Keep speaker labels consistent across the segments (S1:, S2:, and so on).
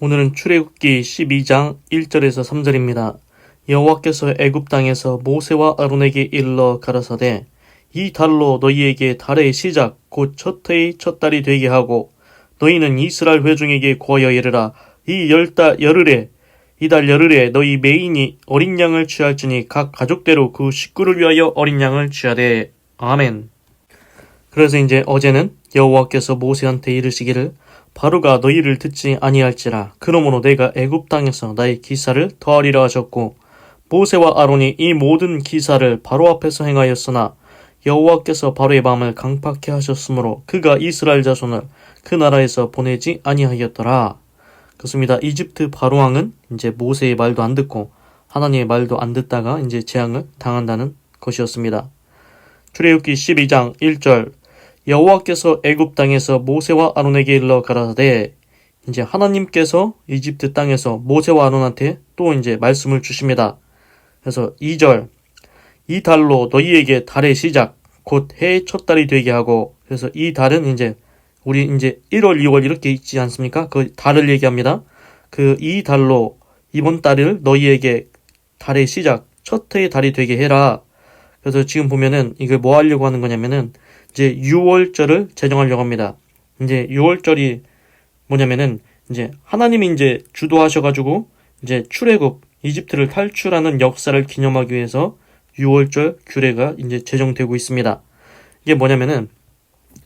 S1: 오늘은 출애굽기 12장 1절에서 3절입니다. 여호와께서 애굽 땅에서 모세와 아론에게 일러 가라사대 이 달로 너희에게 달의 시작 곧 첫 해의 첫 달이 되게 하고 너희는 이스라엘 회중에게 구하여 이르라 이 열흘에 이 달 열흘에 너희 매인이 어린 양을 취할지니 각 가족대로 그 식구를 위하여 어린 양을 취하되. 아멘. 그래서 이제 어제는 여호와께서 모세한테 이르시기를 바로가 너희를 듣지 아니할지라 그러므로 내가 애굽 땅에서 나의 기사를 더하리라 하셨고 모세와 아론이 이 모든 기사를 바로 앞에서 행하였으나 여호와께서 바로의 마음을 강팍해 하셨으므로 그가 이스라엘 자손을 그 나라에서 보내지 아니하였더라. 그렇습니다. 이집트 바로 왕은 이제 모세의 말도 안 듣고 하나님의 말도 안 듣다가 이제 재앙을 당한다는 것이었습니다. 출애굽기 12장 1절 여호와께서 애굽 땅에서 모세와 아론에게 일러 가라사대 이제 하나님께서 이집트 땅에서 모세와 아론한테 또 이제 말씀을 주십니다. 그래서 2절 이 달로 너희에게 달의 시작 곧 해의 첫 달이 되게 하고 그래서 이 달은 이제 우리 이제 1월 2월 이렇게 있지 않습니까? 그 달을 얘기합니다. 그 이 달로 이번 달을 너희에게 달의 시작 첫 해의 달이 되게 해라. 그래서 지금 보면은 이걸 뭐 하려고 하는 거냐면은 이제 6월절을 제정하려고 합니다. 이제 6월절이 뭐냐면은 이제 하나님이 이제 주도하셔가지고 이제 출애굽 이집트를 탈출하는 역사를 기념하기 위해서 6월절 규례가 이제 제정되고 있습니다. 이게 뭐냐면은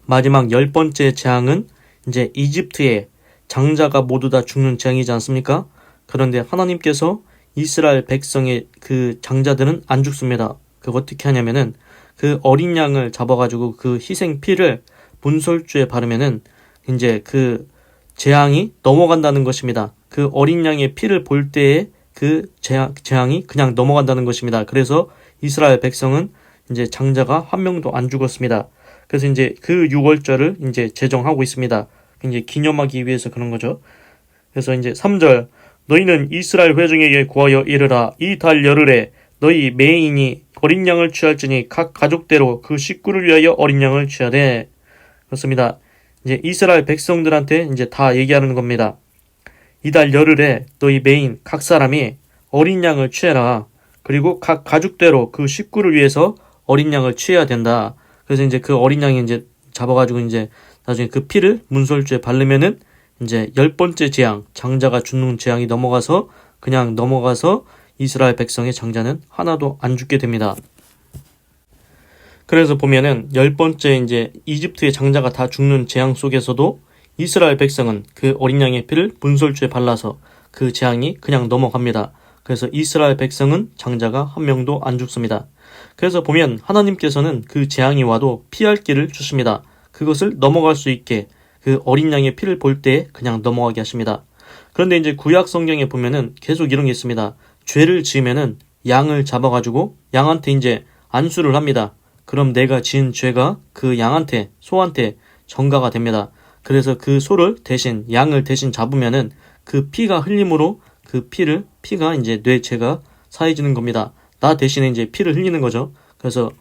S1: 마지막 10번째 재앙은 이제 이집트의 장자가 모두 다 죽는 재앙이지 않습니까? 그런데 하나님께서 이스라엘 백성의 그 장자들은 안 죽습니다. 그거 어떻게 하냐면은 그 어린 양을 잡아가지고 그 희생 피를 문설주에 바르면은 이제 그 재앙이 넘어간다는 것입니다. 그 어린 양의 피를 볼 때에 그 재앙이 그냥 넘어간다는 것입니다. 그래서 이스라엘 백성은 이제 장자가 한 명도 안 죽었습니다. 그래서 이제 그 6월절을 이제 제정하고 있습니다. 이제 기념하기 위해서 그런 거죠. 그래서 이제 3절 너희는 이스라엘 회중에게 구하여 이르라 이 달 열흘에 너희 매인이 어린 양을 취할지니 각 가족대로 그 식구를 위하여 어린 양을 취하되. 그렇습니다. 이제 이스라엘 백성들한테 이제 다 얘기하는 겁니다. 이 달 열흘에 너희 매인 각 사람이 어린 양을 취해라. 그리고 각 가족대로 그 식구를 위해서 어린 양을 취해야 된다. 그래서 이제 그 어린 양이 이제 잡아가지고 이제 나중에 그 피를 문설주에 바르면은 이제 10번째 재앙, 장자가 죽는 재앙이 그냥 넘어가서 이스라엘 백성의 장자는 하나도 안 죽게 됩니다. 그래서 보면은 10번째 이제 이집트의 장자가 다 죽는 재앙 속에서도 이스라엘 백성은 그 어린 양의 피를 문설주에 발라서 그 재앙이 그냥 넘어갑니다. 그래서 이스라엘 백성은 장자가 한 명도 안 죽습니다. 그래서 보면 하나님께서는 그 재앙이 와도 피할 길을 주십니다. 그것을 넘어갈 수 있게 그 어린 양의 피를 볼 때 그냥 넘어가게 하십니다. 그런데 이제 구약 성경에 보면은 계속 이런 게 있습니다. 죄를 지으면은 양을 잡아가지고 양한테 이제 안수를 합니다. 그럼 내가 지은 죄가 그 양한테, 소한테 전가가 됩니다. 그래서 그 양을 대신 잡으면은 그 피가 흘림으로 그 피가 이제 내 죄가 사해지는 겁니다. 나 대신에 이제 피를 흘리는 거죠. 그래서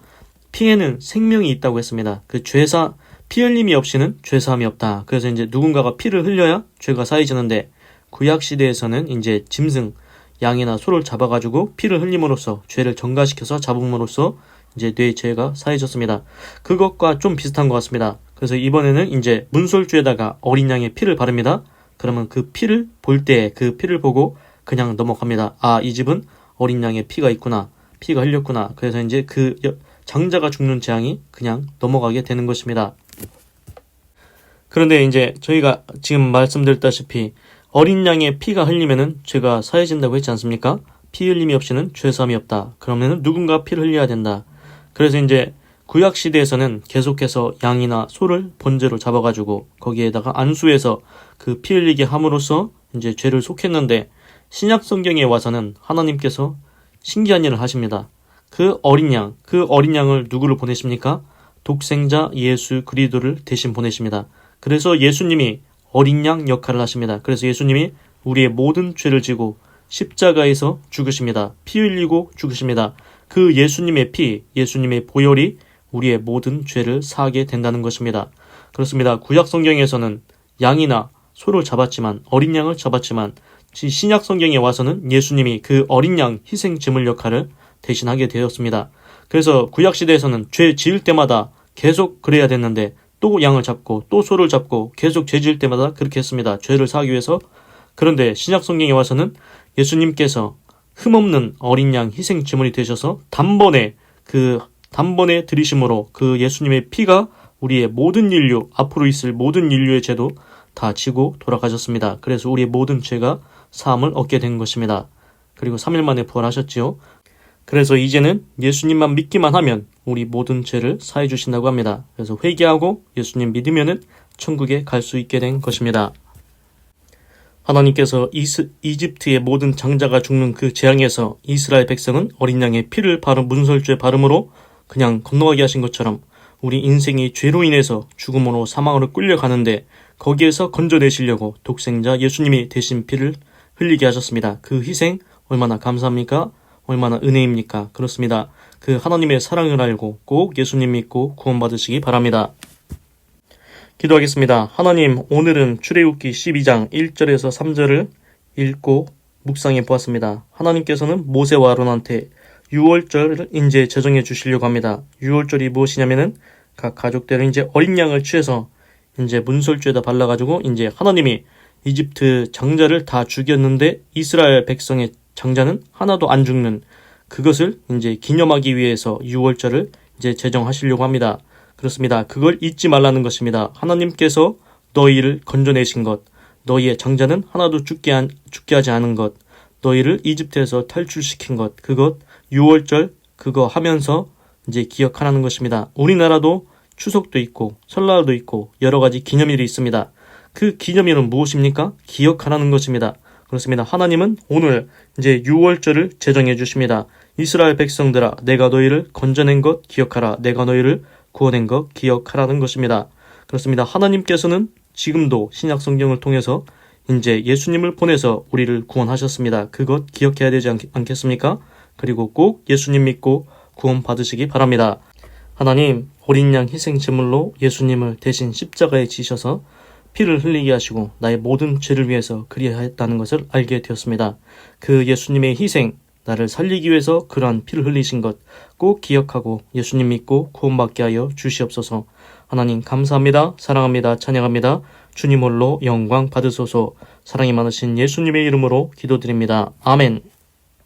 S1: 피에는 생명이 있다고 했습니다. 피 흘림이 없이는 죄사함이 없다. 그래서 이제 누군가가 피를 흘려야 죄가 사해지는데 구약 시대에서는 이제 짐승, 양이나 소를 잡아가지고 피를 흘림으로써 죄를 전가시켜서 잡음으로써 이제 뇌 죄가 사해졌습니다. 그것과 좀 비슷한 것 같습니다. 그래서 이번에는 이제 문설주에다가 어린 양의 피를 바릅니다. 그러면 그 피를 볼 때 그 피를 보고 그냥 넘어갑니다. 아, 이 집은 어린 양의 피가 있구나. 피가 흘렸구나. 그래서 이제 그 장자가 죽는 재앙이 그냥 넘어가게 되는 것입니다. 그런데 이제 저희가 지금 말씀드렸다시피 어린 양의 피가 흘리면은 죄가 사해진다고 했지 않습니까? 피 흘림이 없이는 죄사함이 없다. 그러면은 누군가 피를 흘려야 된다. 그래서 이제 구약 시대에서는 계속해서 양이나 소를 번제로 잡아가지고 거기에다가 안수해서 그 피 흘리게 함으로써 이제 죄를 속했는데 신약 성경에 와서는 하나님께서 신기한 일을 하십니다. 그 어린 양을 누구를 보내십니까? 독생자 예수 그리스도를 대신 보내십니다. 그래서 예수님이 어린 양 역할을 하십니다. 그래서 예수님이 우리의 모든 죄를 지고 십자가에서 죽으십니다. 피 흘리고 죽으십니다. 그 예수님의 피, 예수님의 보혈이 우리의 모든 죄를 사하게 된다는 것입니다. 그렇습니다. 구약 성경에서는 양이나 소를 잡았지만, 어린 양을 잡았지만, 신약 성경에 와서는 예수님이 그 어린 양 희생 제물 역할을 대신하게 되었습니다. 그래서 구약 시대에서는 죄 지을 때마다 계속 그래야 됐는데 또 양을 잡고 또 소를 잡고 계속 죄 지을 때마다 그렇게 했습니다. 죄를 사하기 위해서. 그런데 신약 성경에 와서는 예수님께서 흠없는 어린 양 희생 제물이 되셔서 단번에 들이심으로 그 예수님의 피가 우리의 모든 인류, 앞으로 있을 모든 인류의 죄도 다 지고 돌아가셨습니다. 그래서 우리의 모든 죄가 사함을 얻게 된 것입니다. 그리고 3일 만에 부활하셨지요. 그래서 이제는 예수님만 믿기만 하면 우리 모든 죄를 사해 주신다고 합니다. 그래서 회개하고 예수님 믿으면은 천국에 갈 수 있게 된 것입니다. 하나님께서 이집트의 모든 장자가 죽는 그 재앙에서 이스라엘 백성은 어린 양의 피를 문설주에 바름으로 그냥 건너가게 하신 것처럼 우리 인생이 죄로 인해서 죽음으로 사망으로 끌려가는데 거기에서 건져내시려고 독생자 예수님이 대신 피를 흘리게 하셨습니다. 그 희생 얼마나 감사합니까? 얼마나 은혜입니까? 그렇습니다. 그 하나님의 사랑을 알고 꼭 예수님 믿고 구원받으시기 바랍니다. 기도하겠습니다. 하나님, 오늘은 출애굽기 12장 1절에서 3절을 읽고 묵상해 보았습니다. 하나님께서는 모세와 아론한테 유월절을 이제 제정해 주시려고 합니다. 유월절이 무엇이냐면은 각 가족대로 이제 어린 양을 취해서 이제 문설주에다 발라가지고 이제 하나님이 이집트 장자를 다 죽였는데 이스라엘 백성의 장자는 하나도 안 죽는 그것을 이제 기념하기 위해서 유월절을 이제 제정하시려고 합니다. 그렇습니다. 그걸 잊지 말라는 것입니다. 하나님께서 너희를 건져내신 것, 너희의 장자는 하나도 죽게 하지 않은 것, 너희를 이집트에서 탈출시킨 것, 그것 유월절 그거 하면서 이제 기억하라는 것입니다. 우리나라도 추석도 있고 설날도 있고 여러 가지 기념일이 있습니다. 그 기념일은 무엇입니까? 기억하라는 것입니다. 그렇습니다. 하나님은 오늘 이제 유월절을 제정해 주십니다. 이스라엘 백성들아, 내가 너희를 건져낸 것 기억하라. 내가 너희를 구원한 것 기억하라는 것입니다. 그렇습니다. 하나님께서는 지금도 신약 성경을 통해서 이제 예수님을 보내서 우리를 구원하셨습니다. 그것 기억해야 되지 않겠습니까? 그리고 꼭 예수님 믿고 구원 받으시기 바랍니다. 하나님, 어린 양 희생 제물로 예수님을 대신 십자가에 지셔서 피를 흘리게 하시고 나의 모든 죄를 위해서 그리하였다는 것을 알게 되었습니다. 그 예수님의 희생, 나를 살리기 위해서 그러한 피를 흘리신 것 꼭 기억하고 예수님 믿고 구원받게 하여 주시옵소서. 하나님 감사합니다. 사랑합니다. 찬양합니다. 주님 홀로 영광 받으소서. 사랑이 많으신 예수님의 이름으로 기도드립니다. 아멘.